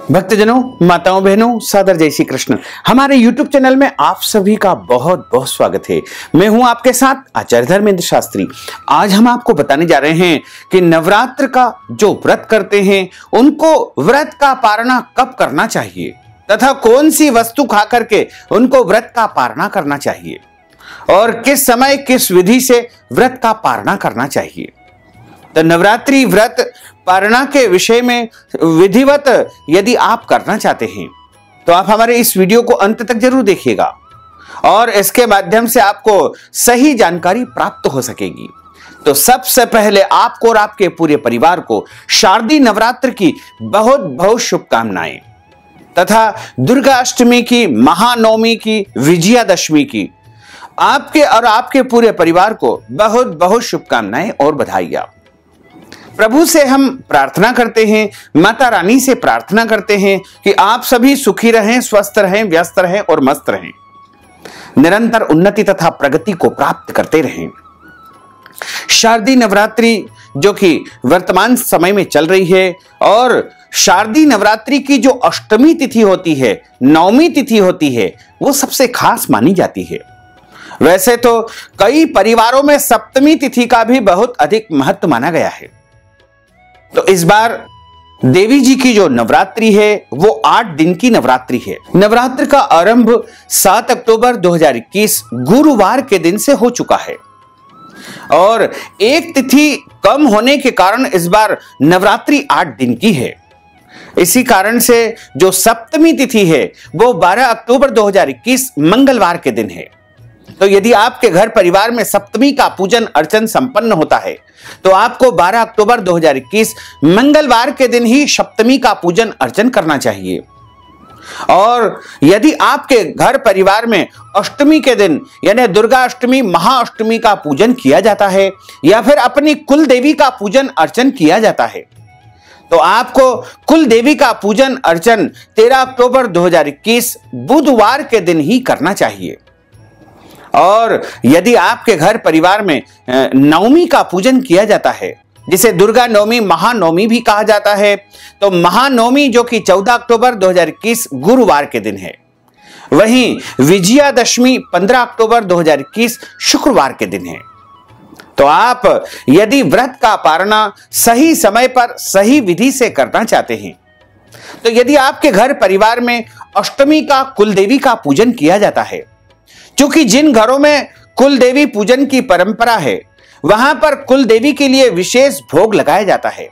भक्तजनों, माताओं, बहनों, सादर जय श्री कृष्ण। हमारे YouTube चैनल में आप सभी का बहुत बहुत स्वागत है। मैं हूं आपके साथ आचार्य धर्मेंद्र शास्त्री। आज हम आपको बताने जा रहे हैं कि नवरात्र का जो व्रत करते हैं उनको व्रत का पारणा कब करना चाहिए तथा कौन सी वस्तु खा करके उनको व्रत का पारणा करना चाहिए और किस समय किस विधि से व्रत का पारणा करना चाहिए। तो नवरात्रि व्रत पारणा के विषय में विधिवत यदि आप करना चाहते हैं तो आप हमारे इस वीडियो को अंत तक जरूर देखिएगा और इसके माध्यम से आपको सही जानकारी प्राप्त हो सकेगी। तो सबसे पहले आपको और आपके पूरे परिवार को शारदीय नवरात्र की बहुत बहुत शुभकामनाएं तथा दुर्गा अष्टमी की, महानवमी की, विजयादशमी की आपके और आपके पूरे परिवार को बहुत बहुत शुभकामनाएं और बधाइयां। प्रभु से हम प्रार्थना करते हैं, माता रानी से प्रार्थना करते हैं कि आप सभी सुखी रहें, स्वस्थ रहें, व्यस्त रहें और मस्त रहें, निरंतर उन्नति तथा प्रगति को प्राप्त करते रहें। शारदीय नवरात्रि जो कि वर्तमान समय में चल रही है और शारदीय नवरात्रि की जो अष्टमी तिथि होती है, नवमी तिथि होती है, वो सबसे खास मानी जाती है। वैसे तो कई परिवारों में सप्तमी तिथि का भी बहुत अधिक महत्व माना गया है। तो इस बार देवी जी की जो नवरात्रि है वो 8 दिन की नवरात्रि है। नवरात्र का आरंभ 7 अक्टूबर 2021 गुरुवार के दिन से हो चुका है और एक तिथि कम होने के कारण इस बार नवरात्रि 8 दिन की है। इसी कारण से जो सप्तमी तिथि है वो 12 अक्टूबर 2021 मंगलवार के दिन है। तो यदि आपके घर परिवार में सप्तमी का पूजन अर्चन संपन्न होता है तो आपको 12 अक्टूबर 2021 मंगलवार के दिन ही सप्तमी का पूजन अर्चन करना चाहिए। और यदि आपके घर परिवार में अष्टमी के दिन यानी दुर्गा अष्टमी, महाअष्टमी का पूजन किया जाता है या फिर अपनी कुल देवी का पूजन अर्चन किया जाता है तो आपको कुल देवी का पूजन अर्चन 13 अक्टूबर 2021 बुधवार के दिन ही करना चाहिए। और यदि आपके घर परिवार में नवमी का पूजन किया जाता है जिसे दुर्गा नवमी, महानवमी भी कहा जाता है, तो महानवमी जो कि 14 अक्टूबर 2021 गुरुवार के दिन है, वहीं विजयादशमी 15 अक्टूबर 2021 शुक्रवार के दिन है। तो आप यदि व्रत का पारणा सही समय पर सही विधि से करना चाहते हैं तो यदि आपके घर परिवार में अष्टमी का कुल देवी का पूजन किया जाता है, क्योंकि जिन घरों में कुल देवी पूजन की परंपरा है वहां पर कुल देवी के लिए विशेष भोग लगाया जाता है,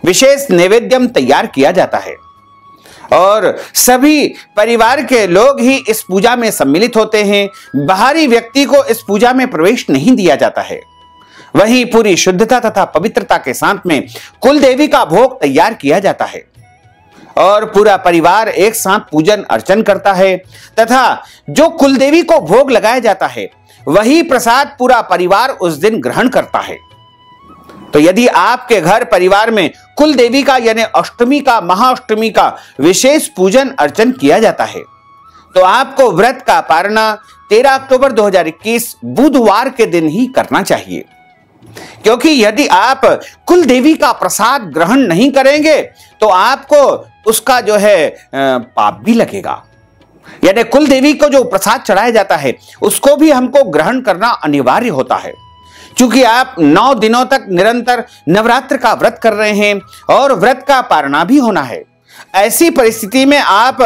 विशेष नैवेद्यम तैयार किया जाता है और सभी परिवार के लोग ही इस पूजा में सम्मिलित होते हैं। बाहरी व्यक्ति को इस पूजा में प्रवेश नहीं दिया जाता है। वहीं पूरी शुद्धता तथा पवित्रता के साथ में कुल देवी का भोग तैयार किया जाता है और पूरा परिवार एक साथ पूजन अर्चन करता है तथा जो कुलदेवी को भोग लगाया जाता है वही प्रसाद पूरा परिवार उस दिन ग्रहण करता है। तो यदि आपके घर परिवार में कुलदेवी का यानी अष्टमी का, महाअष्टमी का विशेष पूजन अर्चन किया जाता है तो आपको व्रत का पारणा 13 अक्टूबर 2021 बुधवार के दिन ही करना चाहिए, क्योंकि यदि आप कुल देवी का प्रसाद ग्रहण नहीं करेंगे तो आपको उसका जो है पाप भी लगेगा। यानी कुल देवी को जो प्रसाद चढ़ाया जाता है उसको भी हमको ग्रहण करना अनिवार्य होता है, क्योंकि आप 9 दिनों तक निरंतर नवरात्र का व्रत कर रहे हैं और व्रत का पारणा भी होना है। ऐसी परिस्थिति में आप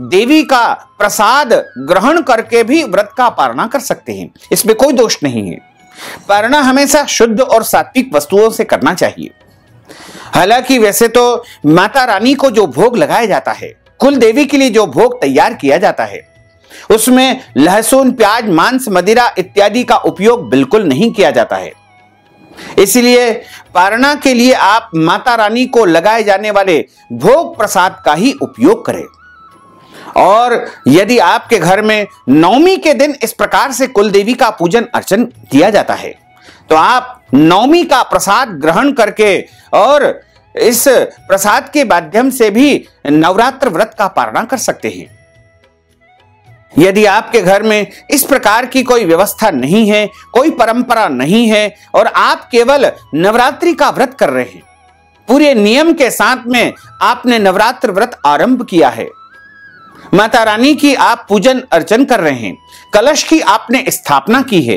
देवी का प्रसाद ग्रहण करके भी व्रत का पारणा कर सकते हैं, इसमें कोई दोष नहीं है। पारणा हमेशा शुद्ध और सात्विक वस्तुओं से करना चाहिए। हालांकि वैसे तो माता रानी को जो भोग लगाया जाता है, कुल देवी के लिए जो भोग तैयार किया जाता है, उसमें लहसुन, प्याज, मांस, मदिरा इत्यादि का उपयोग बिल्कुल नहीं किया जाता है। इसलिए पारणा के लिए आप माता रानी को लगाए जाने वाले भोग प्रसाद का ही उपयोग करें। और यदि आपके घर में नवमी के दिन इस प्रकार से कुल देवी का पूजन अर्चन किया जाता है तो आप नवमी का प्रसाद ग्रहण करके और इस प्रसाद के माध्यम से भी नवरात्र व्रत का पारणा कर सकते हैं। यदि आपके घर में इस प्रकार की कोई व्यवस्था नहीं है, कोई परंपरा नहीं है और आप केवल नवरात्रि का व्रत कर रहे हैं पूरे नियम के साथ में आपने नवरात्र व्रत आरंभ किया है, माता रानी की आप पूजन अर्चन कर रहे हैं, कलश की आपने स्थापना की है,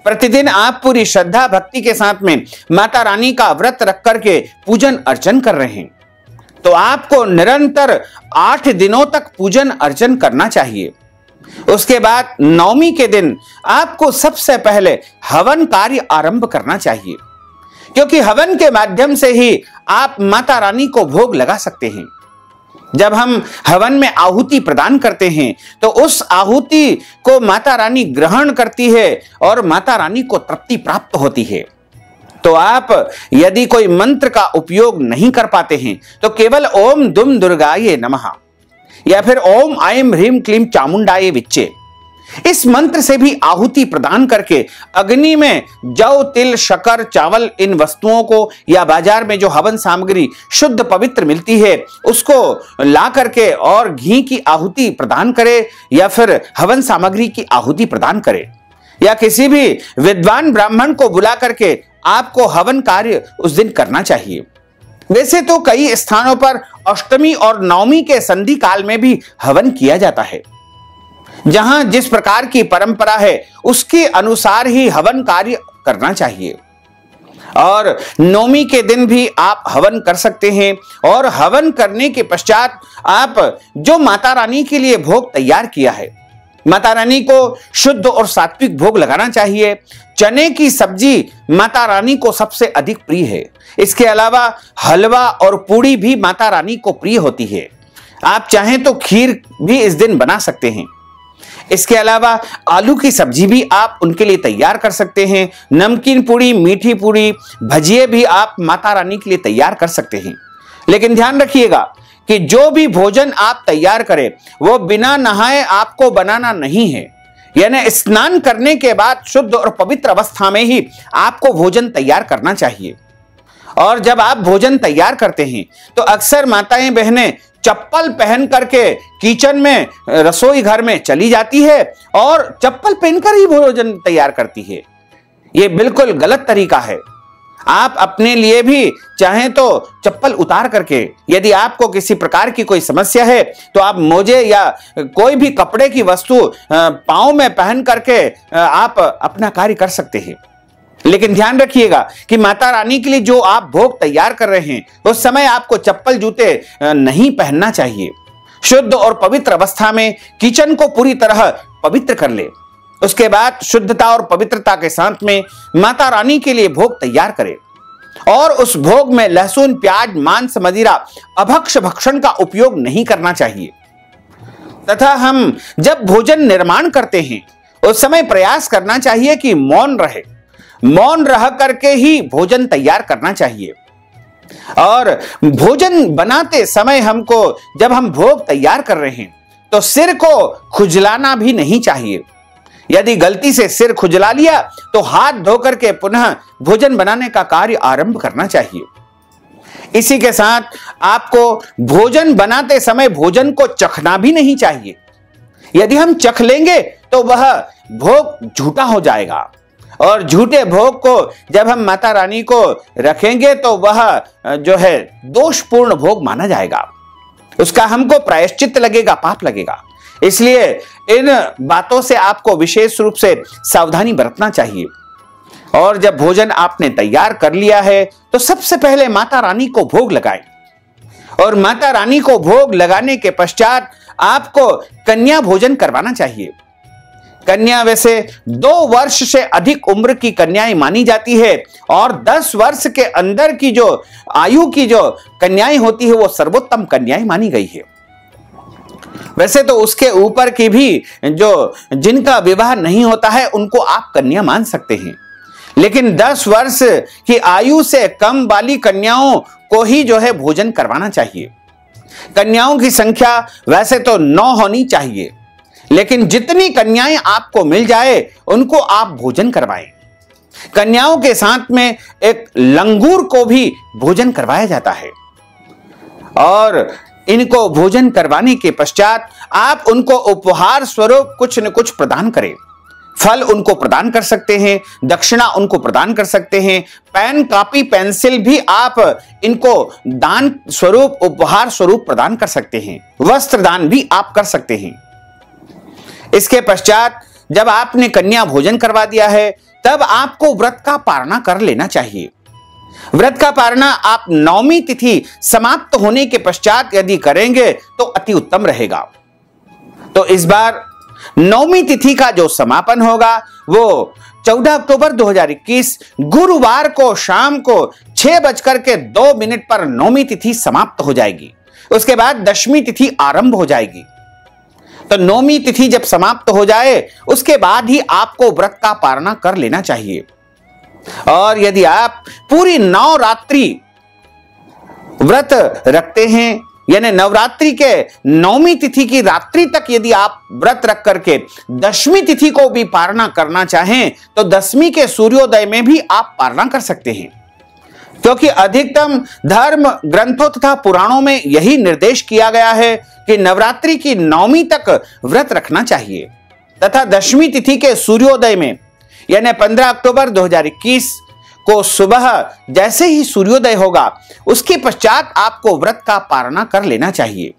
प्रतिदिन आप पूरी श्रद्धा भक्ति के साथ में माता रानी का व्रत रख करके पूजन अर्चन कर रहे हैं, तो आपको निरंतर 8 दिनों तक पूजन अर्चन करना चाहिए। उसके बाद नवमी के दिन आपको सबसे पहले हवन कार्य आरंभ करना चाहिए, क्योंकि हवन के माध्यम से ही आप माता रानी को भोग लगा सकते हैं। जब हम हवन में आहुति प्रदान करते हैं तो उस आहुति को माता रानी ग्रहण करती है और माता रानी को तृप्ति प्राप्त होती है। तो आप यदि कोई मंत्र का उपयोग नहीं कर पाते हैं तो केवल ओम दुम दुर्गाये नमः या फिर ओम ऐं ह्रीं क्लीं चामुंडाये विच्चे, इस मंत्र से भी आहुति प्रदान करके अग्नि में जौ, तिल, शक्कर, चावल, इन वस्तुओं को या बाजार में जो हवन सामग्री शुद्ध पवित्र मिलती है उसको ला करके और घी की आहुति प्रदान करे या फिर हवन सामग्री की आहुति प्रदान करे, या किसी भी विद्वान ब्राह्मण को बुला करके आपको हवन कार्य उस दिन करना चाहिए। वैसे तो कई स्थानों पर अष्टमी और नवमी के संधि काल में भी हवन किया जाता है, जहां जिस प्रकार की परंपरा है उसके अनुसार ही हवन कार्य करना चाहिए। और नवमी के दिन भी आप हवन कर सकते हैं, और हवन करने के पश्चात आप जो माता रानी के लिए भोग तैयार किया है, माता रानी को शुद्ध और सात्विक भोग लगाना चाहिए। चने की सब्जी माता रानी को सबसे अधिक प्रिय है। इसके अलावा हलवा और पूड़ी भी माता रानी को प्रिय होती है। आप चाहें तो खीर भी इस दिन बना सकते हैं। इसके अलावा आलू की सब्जी भी आप उनके लिए तैयार कर सकते हैं। नमकीन पूड़ी, मीठी पूड़ी, भजिए भी आप माता रानी के लिए तैयार कर सकते हैं। लेकिन ध्यान रखिएगा कि जो भी भोजन आप तैयार करें वो बिना नहाए आपको बनाना नहीं है, यानी स्नान करने के बाद शुद्ध और पवित्र अवस्था में ही आपको भोजन तैयार करना चाहिए। और जब आप भोजन तैयार करते हैं तो अक्सर माताएं बहनें चप्पल पहन करके किचन में, रसोई घर में चली जाती है और चप्पल पहनकर ही भोजन तैयार करती है। यह बिल्कुल गलत तरीका है। आप अपने लिए भी चाहें तो चप्पल उतार करके, यदि आपको किसी प्रकार की कोई समस्या है तो आप मोजे या कोई भी कपड़े की वस्तु पांव में पहन करके आप अपना कार्य कर सकते हैं। लेकिन ध्यान रखिएगा कि माता रानी के लिए जो आप भोग तैयार कर रहे हैं उस समय आपको चप्पल जूते नहीं पहनना चाहिए। शुद्ध और पवित्र अवस्था में किचन को पूरी तरह पवित्र कर ले। उसके बाद शुद्धता और पवित्रता के साथ में माता रानी के लिए भोग तैयार करें, और उस भोग में लहसुन, प्याज, मांस, मदिरा, अभक्ष्य भक्षण का उपयोग नहीं करना चाहिए। तथा हम जब भोजन निर्माण करते हैं उस समय प्रयास करना चाहिए कि मौन रहे, मौन रह करके ही भोजन तैयार करना चाहिए। और भोजन बनाते समय हमको, जब हम भोग तैयार कर रहे हैं तो सिर को खुजलाना भी नहीं चाहिए। यदि गलती से सिर खुजला लिया तो हाथ धोकर के पुनः भोजन बनाने का कार्य आरंभ करना चाहिए। इसी के साथ आपको भोजन बनाते समय भोजन को चखना भी नहीं चाहिए। यदि हम चख लेंगे तो वह भोग झूठा हो जाएगा, और झूठे भोग को जब हम माता रानी को रखेंगे तो वह जो है दोषपूर्ण भोग माना जाएगा। उसका हमको प्रायश्चित लगेगा, पाप लगेगा। इसलिए इन बातों से आपको विशेष रूप से सावधानी बरतना चाहिए। और जब भोजन आपने तैयार कर लिया है तो सबसे पहले माता रानी को भोग लगाएं, और माता रानी को भोग लगाने के पश्चात आपको कन्या भोजन करवाना चाहिए। कन्या वैसे 2 वर्ष से अधिक उम्र की कन्याएं मानी जाती है, और 10 वर्ष के अंदर की जो आयु की जो कन्याएं होती है वो सर्वोत्तम कन्याएं मानी गई है। वैसे तो उसके ऊपर की भी जो जिनका विवाह नहीं होता है उनको आप कन्या मान सकते हैं, लेकिन 10 वर्ष की आयु से कम वाली कन्याओं को ही जो है भोजन करवाना चाहिए। कन्याओं की संख्या वैसे तो 9 होनी चाहिए, लेकिन जितनी कन्याएं आपको मिल जाए उनको आप भोजन करवाएं। कन्याओं के साथ में एक लंगूर को भी भोजन करवाया जाता है, और इनको भोजन करवाने के पश्चात आप उनको उपहार स्वरूप कुछ न कुछ प्रदान करें। फल उनको प्रदान कर सकते हैं, दक्षिणा उनको प्रदान कर सकते हैं, पेन, कॉपी, पेंसिल भी आप इनको दान स्वरूप, उपहार स्वरूप प्रदान कर सकते हैं। वस्त्र दान भी आप कर सकते हैं। इसके पश्चात जब आपने कन्या भोजन करवा दिया है, तब आपको व्रत का पारणा कर लेना चाहिए। व्रत का पारणा आप नवमी तिथि समाप्त होने के पश्चात यदि करेंगे तो अति उत्तम रहेगा। तो इस बार नवमी तिथि का जो समापन होगा वो 14 अक्टूबर 2021 गुरुवार को शाम को 6:02 पर नवमी तिथि समाप्त हो जाएगी। उसके बाद दशमी तिथि आरंभ हो जाएगी। तो नवमी तिथि जब समाप्त हो जाए उसके बाद ही आपको व्रत का पारणा कर लेना चाहिए। और यदि आप पूरी नवरात्रि व्रत रखते हैं, यानी नवरात्रि के नवमी तिथि की रात्रि तक यदि आप व्रत रख करके दशमी तिथि को भी पारणा करना चाहें तो दशमी के सूर्योदय में भी आप पारणा कर सकते हैं, क्योंकि अधिकतम धर्म ग्रंथों तथा पुराणों में यही निर्देश किया गया है कि नवरात्रि की नवमी तक व्रत रखना चाहिए तथा दशमी तिथि के सूर्योदय में यानी 15 अक्टूबर 2021 को सुबह जैसे ही सूर्योदय होगा उसके पश्चात आपको व्रत का पारणा कर लेना चाहिए।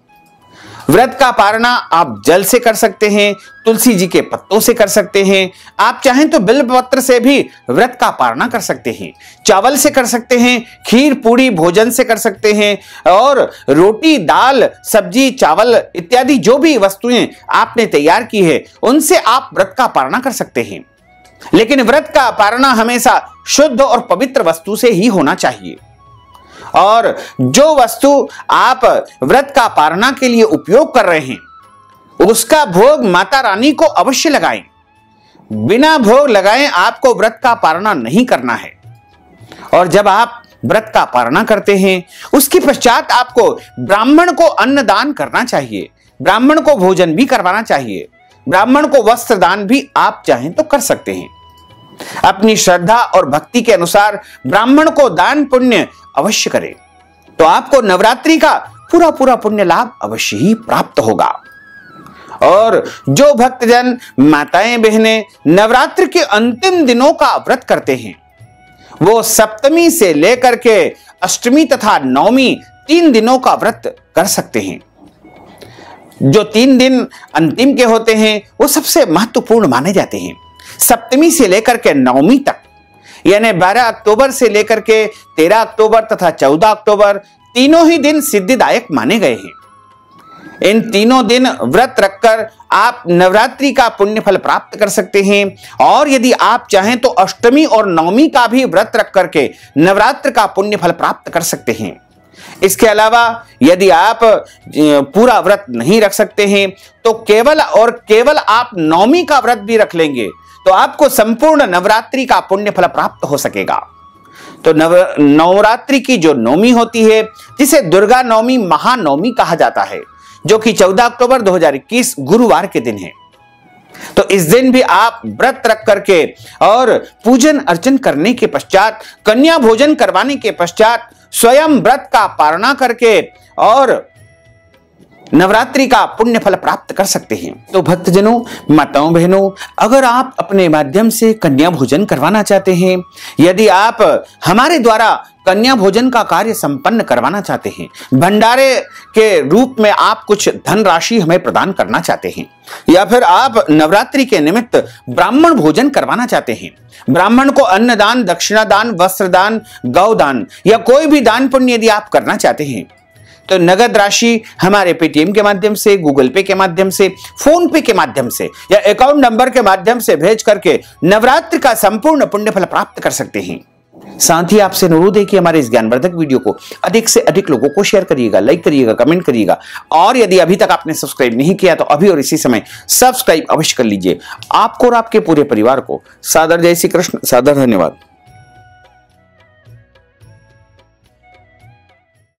व्रत का पारणा आप जल से कर सकते हैं, तुलसी जी के पत्तों से कर सकते हैं, आप चाहें तो बिल्वपत्र से भी व्रत का पारणा कर सकते हैं, चावल से कर सकते हैं, खीर पूड़ी भोजन से कर सकते हैं, और रोटी, दाल, सब्जी, चावल इत्यादि जो भी वस्तुएं आपने तैयार की है उनसे आप व्रत का पारणा कर सकते हैं। लेकिन व्रत का पारणा हमेशा शुद्ध और पवित्र वस्तु से ही होना चाहिए। और जो वस्तु आप व्रत का पारणा के लिए उपयोग कर रहे हैं उसका भोग माता रानी को अवश्य लगाएं। बिना भोग लगाए आपको व्रत का पारणा नहीं करना है। और जब आप व्रत का पारणा करते हैं उसके पश्चात आपको ब्राह्मण को अन्न दान करना चाहिए, ब्राह्मण को भोजन भी करवाना चाहिए, ब्राह्मण को वस्त्र दान भी आप चाहें तो कर सकते हैं। अपनी श्रद्धा और भक्ति के अनुसार ब्राह्मण को दान पुण्य अवश्य करें तो आपको नवरात्रि का पूरा पूरा पुण्य लाभ अवश्य ही प्राप्त होगा। और जो भक्तजन, माताएं, बहनें नवरात्रि के अंतिम दिनों का व्रत करते हैं वो सप्तमी से लेकर के अष्टमी तथा नवमी 3 दिनों का व्रत कर सकते हैं। जो 3 दिन अंतिम के होते हैं वो सबसे महत्वपूर्ण माने जाते हैं। सप्तमी से लेकर के नवमी तक यानी 12 अक्टूबर से लेकर के 13 अक्टूबर तथा 14 अक्टूबर तीनों ही दिन सिद्धिदायक माने गए हैं। इन तीनों दिन व्रत रखकर आप नवरात्रि का पुण्य फल प्राप्त कर सकते हैं। और यदि आप चाहें तो अष्टमी और नवमी का भी व्रत रख करके नवरात्र का पुण्य फल प्राप्त कर सकते हैं। इसके अलावा यदि आप पूरा व्रत नहीं रख सकते हैं तो केवल और केवल आप नवमी का व्रत भी रख लेंगे तो आपको संपूर्ण नवरात्रि का पुण्य फल प्राप्त हो सकेगा। तो नवरात्रि की जो नवमी होती है जिसे दुर्गा नवमी, महानवमी कहा जाता है, जो कि 14 अक्टूबर 2021 गुरुवार के दिन है। तो इस दिन भी आप व्रत रख करके और पूजन अर्चन करने के पश्चात, कन्या भोजन करवाने के पश्चात स्वयं व्रत का पारणा करके और नवरात्रि का पुण्य फल प्राप्त कर सकते हैं। तो भक्तजनों, माताओं, बहनों, अगर आप अपने माध्यम से कन्या भोजन करवाना चाहते हैं, यदि आप हमारे द्वारा कन्या भोजन का कार्य संपन्न करवाना चाहते हैं, भंडारे के रूप में आप कुछ धनराशि हमें प्रदान करना चाहते हैं, या फिर आप नवरात्रि के निमित्त ब्राह्मण भोजन करवाना चाहते हैं, ब्राह्मण को अन्नदान, दक्षिणा दान, वस्त्र दान, गौदान या कोई भी दान पुण्य यदि आप करना चाहते हैं तो नगद राशि हमारे पेटीएम के माध्यम से, गूगल पे के माध्यम से, फोन पे के माध्यम से या अकाउंट नंबर के माध्यम से भेज करके नवरात्र का संपूर्ण पुण्य फल प्राप्त कर सकते हैं। साथ ही आपसे अनुरोध है कि हमारे इस ज्ञानवर्धक वीडियो को अधिक से अधिक लोगों को शेयर करिएगा, लाइक करिएगा, कमेंट करिएगा। और यदि अभी तक आपने सब्सक्राइब नहीं किया तो अभी और इसी समय सब्सक्राइब अवश्य कर लीजिए। आपको और आपके पूरे परिवार को सादर जय श्री कृष्ण, सादर धन्यवाद।